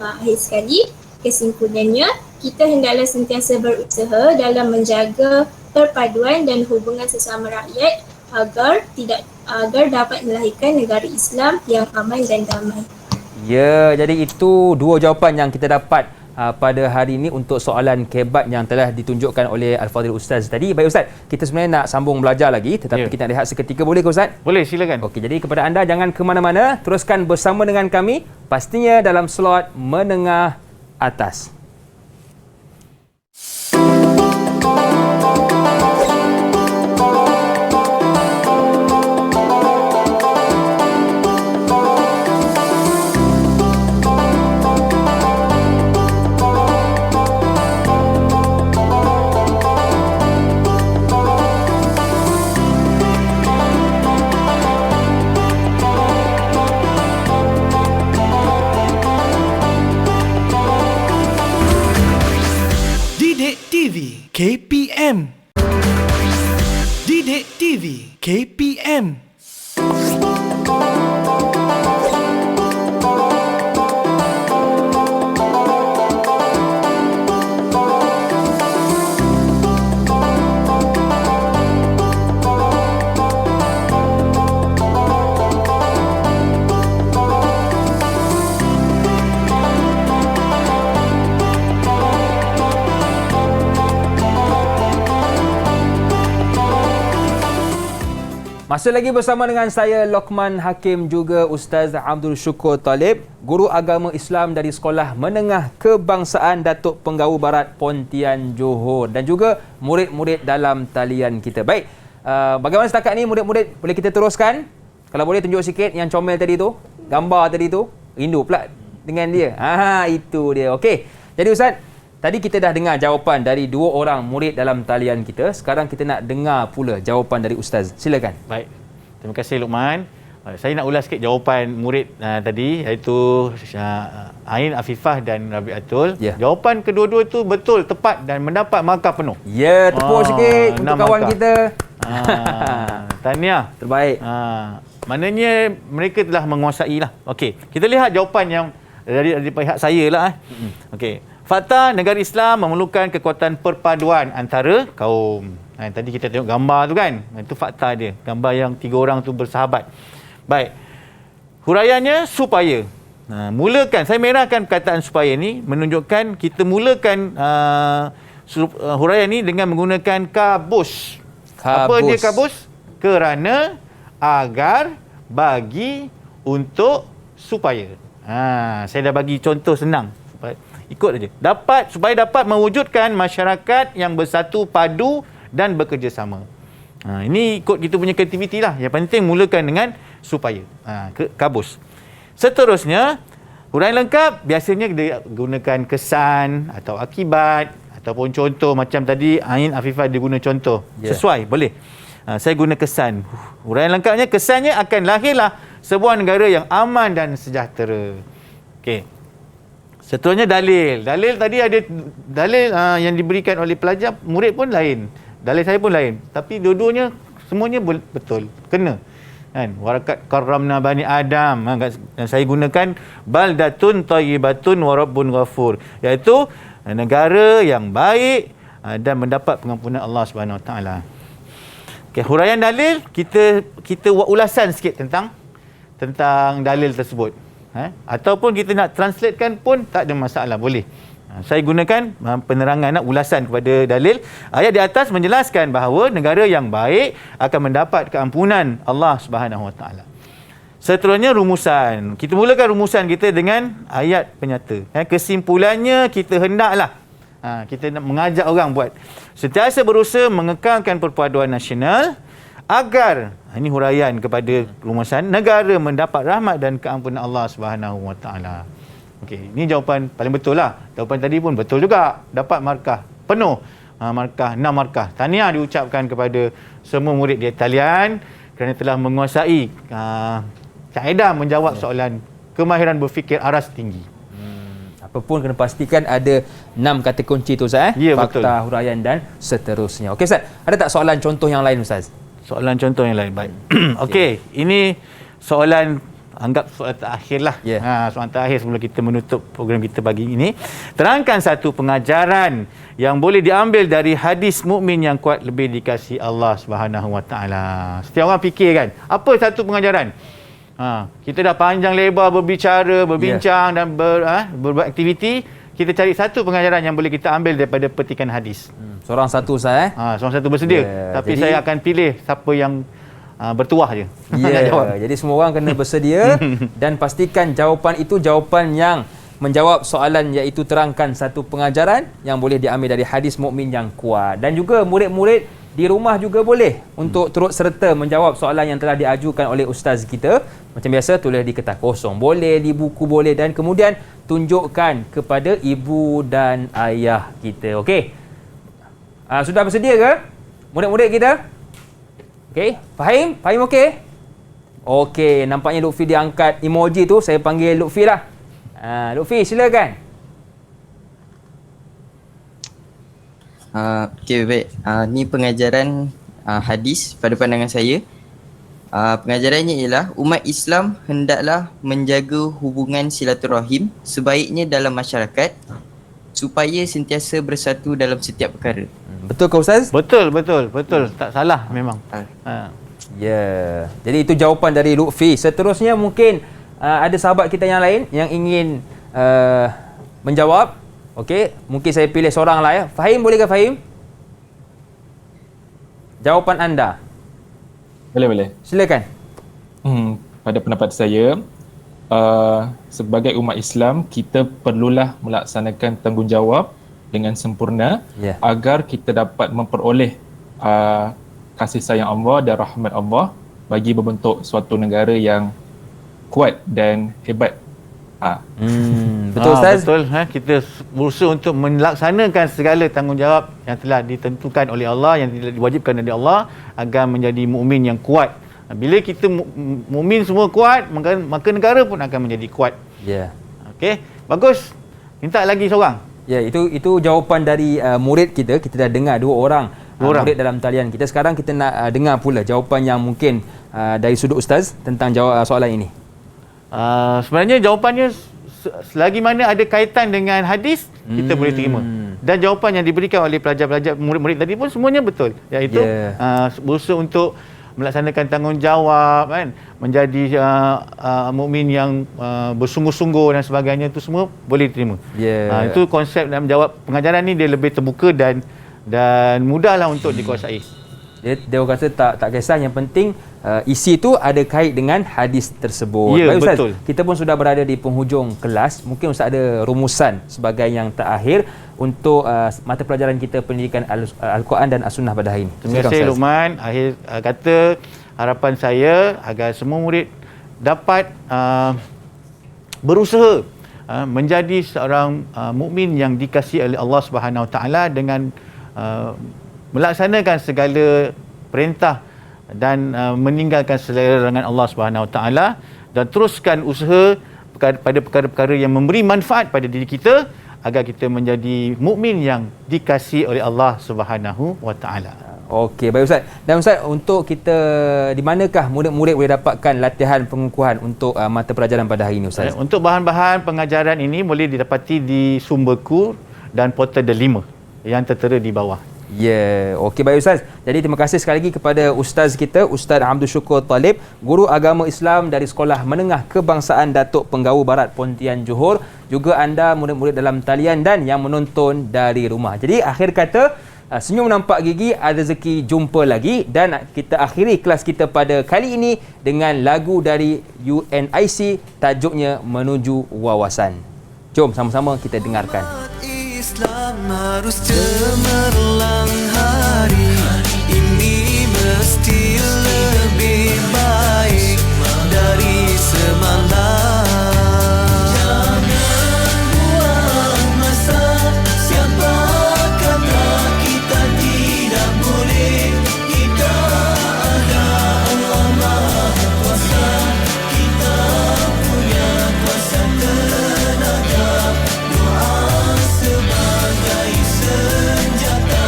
Akhir sekali, kesimpulannya, kita hendaklah sentiasa berusaha dalam menjaga perpaduan dan hubungan sesama rakyat agar dapat melahirkan negara Islam yang aman dan damai. Ya, jadi itu dua jawapan yang kita dapat pada hari ini untuk soalan kebat yang telah ditunjukkan oleh Al-Fadhil Ustaz tadi. Baik Ustaz, kita sebenarnya nak sambung belajar lagi tetapi kita nak rehat seketika, boleh ke Ustaz? Boleh, silakan. Okey, jadi kepada anda jangan ke mana-mana, teruskan bersama dengan kami pastinya dalam slot menengah atas. KPM. Didik TV KPM. Masih lagi bersama dengan saya Lokman Hakim juga Ustaz Abdul Syukur Talib, guru agama Islam dari Sekolah Menengah Kebangsaan Datuk Penggawu Barat Pontian Johor dan juga murid-murid dalam talian kita. Baik, bagaimana setakat ni murid-murid, boleh kita teruskan? Kalau boleh tunjuk sikit yang comel tadi tu, gambar tadi tu, rindu pula dengan dia. Itu dia. Okey. Jadi Ustaz, tadi kita dah dengar jawapan dari 2 orang murid dalam talian kita. Sekarang kita nak dengar pula jawapan dari Ustaz. Silakan. Baik. Terima kasih Luqman. Saya nak ulas sikit jawapan murid tadi, iaitu Ain Afifah dan Rabiatul. Jawapan kedua-dua tu betul, tepat dan mendapat markah penuh. Ya, tepuk sikit untuk kawan markah kita. Tahniah. Terbaik. Maknanya mereka telah menguasai lah. Okey, kita lihat jawapan yang dari pihak saya lah. Okey. Fakta negara Islam memerlukan kekuatan perpaduan antara kaum. Tadi kita tengok gambar tu kan. Itu fakta dia. Gambar yang 3 orang tu bersahabat. Baik. Huraiannya supaya. Mulakan. Saya merahkan perkataan supaya ni menunjukkan kita mulakan huraian ni dengan menggunakan kabus. Apa dia kabus? Kerana, agar, bagi, untuk, supaya. Saya dah bagi contoh senang. Ikut aja. Supaya dapat mewujudkan masyarakat yang bersatu padu dan bekerjasama. Ini ikut kita punya kreativiti lah. Yang penting mulakan dengan supaya. Kabus. Seterusnya, huraian lengkap biasanya dia gunakan kesan atau akibat ataupun contoh macam tadi Ain Afifah dia guna contoh. Sesuai, boleh. Saya guna kesan. Huraian lengkapnya, kesannya akan lahirlah sebuah negara yang aman dan sejahtera. Okey. Seterusnya dalil. Dalil tadi ada dalil yang diberikan oleh pelajar, murid pun lain. Dalil saya pun lain. Tapi dua-duanya semuanya betul. Kena. Kan? Warakat karramna bani Adam. Dan saya gunakan baldatun thayyibatun wa rabbun ghafur. Iaitu negara yang baik dan mendapat pengampunan Allah Subhanahu Wa Taala. Okey, huraian dalil kita buat ulasan sikit tentang dalil tersebut. Ataupun kita nak translatekan pun tak ada masalah, boleh. Saya gunakan penerangan ulasan kepada dalil. Ayat di atas menjelaskan bahawa negara yang baik akan mendapat keampunan Allah Subhanahu Wa Taala. Seterusnya rumusan. Kita mulakan rumusan kita dengan ayat penyata. Kesimpulannya kita hendaklah kita nak mengajak orang buat sentiasa berusaha mengekalkan perpaduan nasional agar ini huraian kepada rumusan negara mendapat rahmat dan keampunan Allah Subhanahu Wa Taala. Okey, ini jawapan paling betul lah. Jawapan tadi pun betul juga. Dapat markah penuh. Markah 6 markah. Tahniah diucapkan kepada semua murid di talian kerana telah menguasai kaedah menjawab soalan kemahiran berfikir aras tinggi. Apapun kena pastikan ada 6 kata kunci tu Ustaz. Ya, fakta, betul. huraian dan seterusnya. Okey Ustaz, ada tak soalan contoh yang lain Ustaz? Soalan contoh yang lain, baik. Okey, ini soalan, anggap soalan terakhir lah. Soalan terakhir sebelum kita menutup program kita pagi ini. Terangkan satu pengajaran yang boleh diambil dari hadis mukmin yang kuat lebih dikasihi Allah Subhanahu Wa Taala. Setiap orang fikir kan, apa satu pengajaran? Kita dah panjang lebar berbincang dan berbuat aktiviti. Kita cari satu pengajaran yang boleh kita ambil daripada petikan hadis. Seorang satu Ustaz seorang satu bersedia. Tapi saya akan pilih siapa yang bertuah je. Jadi semua orang kena bersedia dan pastikan jawapan itu jawapan yang menjawab soalan, iaitu terangkan satu pengajaran yang boleh diambil dari hadis mukmin yang kuat. Dan juga murid-murid di rumah juga boleh untuk turut serta menjawab soalan yang telah diajukan oleh ustaz kita. Macam biasa, tulis di kertas kosong boleh, di buku boleh, dan kemudian tunjukkan kepada ibu dan ayah kita. Okey. Sudah bersedia ke murid-murid kita? Okey, Fahim? Fahim okey? Okey, nampaknya Lutfi dia angkat emoji tu. Saya panggil Lutfi lah. Lutfi, silakan. Okey, baik. Ni pengajaran hadis pada pandangan saya. Pengajarannya ialah umat Islam hendaklah menjaga hubungan silaturahim sebaiknya dalam masyarakat supaya sentiasa bersatu dalam setiap perkara. Betul ke Ustaz? Betul. Tak salah memang. Ya. Jadi itu jawapan dari Lutfi. Seterusnya mungkin ada sahabat kita yang lain yang ingin menjawab. Okey, mungkin saya pilih seorang lah ya. Fahim, boleh ke Fahim? Jawapan anda. Boleh. Silakan. Pada pendapat saya, sebagai umat Islam, kita perlulah melaksanakan tanggungjawab dengan sempurna agar kita dapat memperoleh kasih sayang Allah dan rahmat Allah bagi membentuk suatu negara yang kuat dan hebat. Betul Ustaz? Betul. Kita berusaha untuk melaksanakan segala tanggungjawab yang telah ditentukan oleh Allah, yang telah diwajibkan oleh Allah agar menjadi mukmin yang kuat. Bila kita mukmin semua kuat, maka negara pun akan menjadi kuat. Okey, bagus. Minta lagi seorang. Itu jawapan dari murid kita. Kita dah dengar dua orang murid dalam talian kita. Sekarang kita nak dengar pula jawapan yang mungkin dari sudut Ustaz tentang jawab soalan ini. Sebenarnya jawapannya selagi mana ada kaitan dengan hadis, kita boleh terima. Dan jawapan yang diberikan oleh pelajar-pelajar murid-murid tadi pun semuanya betul. Iaitu berusaha untuk melaksanakan tanggungjawab, kan, menjadi mukmin yang bersungguh-sungguh dan sebagainya, itu semua boleh diterima. Itu konsep dalam jawab pengajaran ni, dia lebih terbuka dan mudahlah untuk dikuasai. Dia kata tak kisah, yang penting isi tu ada kait dengan hadis tersebut. Ya, Baik, Ustaz, betul. kita pun sudah berada di penghujung kelas. Mungkin Ustaz ada rumusan sebagai yang terakhir untuk mata pelajaran kita pendidikan Al-Quran dan As-Sunnah pada hari ini. Terima kasih Luqman. Akhir kata, harapan saya agar semua murid dapat berusaha menjadi seorang mukmin yang dikasihi oleh Allah Subhanahu Wa Taala dengan melaksanakan segala perintah dan meninggalkan selera larangan Allah Subhanahu Wa Taala, dan teruskan usaha pada perkara-perkara yang memberi manfaat pada diri kita agar kita menjadi mukmin yang dikasihi oleh Allah Subhanahu Wa Taala. Okey, baik Ustaz. Dan Ustaz, untuk kita, di manakah murid-murid boleh dapatkan latihan pengukuhan untuk mata pelajaran pada hari ini, Ustaz? Untuk bahan-bahan pengajaran ini boleh didapati di Sumberku dan Portal Delima yang tertera di bawah. Okey, baik Ustaz. Jadi terima kasih sekali lagi kepada Ustaz kita, Ustaz Abdul Syukur Talib, Guru Agama Islam dari Sekolah Menengah Kebangsaan Datuk Penggawu Barat Pontian Johor, juga anda murid-murid dalam talian dan yang menonton dari rumah. Jadi akhir kata, senyum nampak gigi, ada rezeki jumpa lagi, dan kita akhiri kelas kita pada kali ini dengan lagu dari UNIC, tajuknya Menuju Wawasan. Jom sama-sama kita dengarkan. Islam harus cemerlang hari ini, mesti lebih baik dari semalam. Jangan buang masa, siapa kata kita tidak boleh. Kita ada Allah Maha Kuasa, kita punya kuasa tenaga, doa sebagai senjata.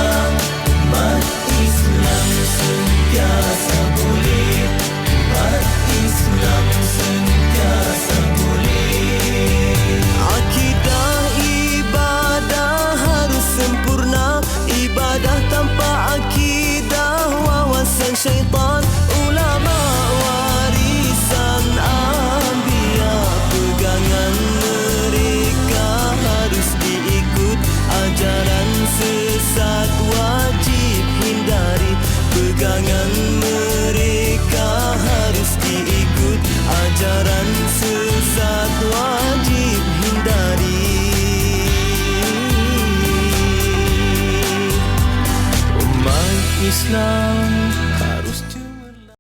Umat Islam sentiasa boleh, umat Islam sentiasa boleh. Akidah ibadah harus sempurna, ibadah tanpa akidah wawasan syaitan. Ulama warisan anbiya, pegangan mereka harus diikut. Ajaran sesat wajib hindari, pegangan mereka harus diikut. Ajaran sesat wajib hindari. Umat Islam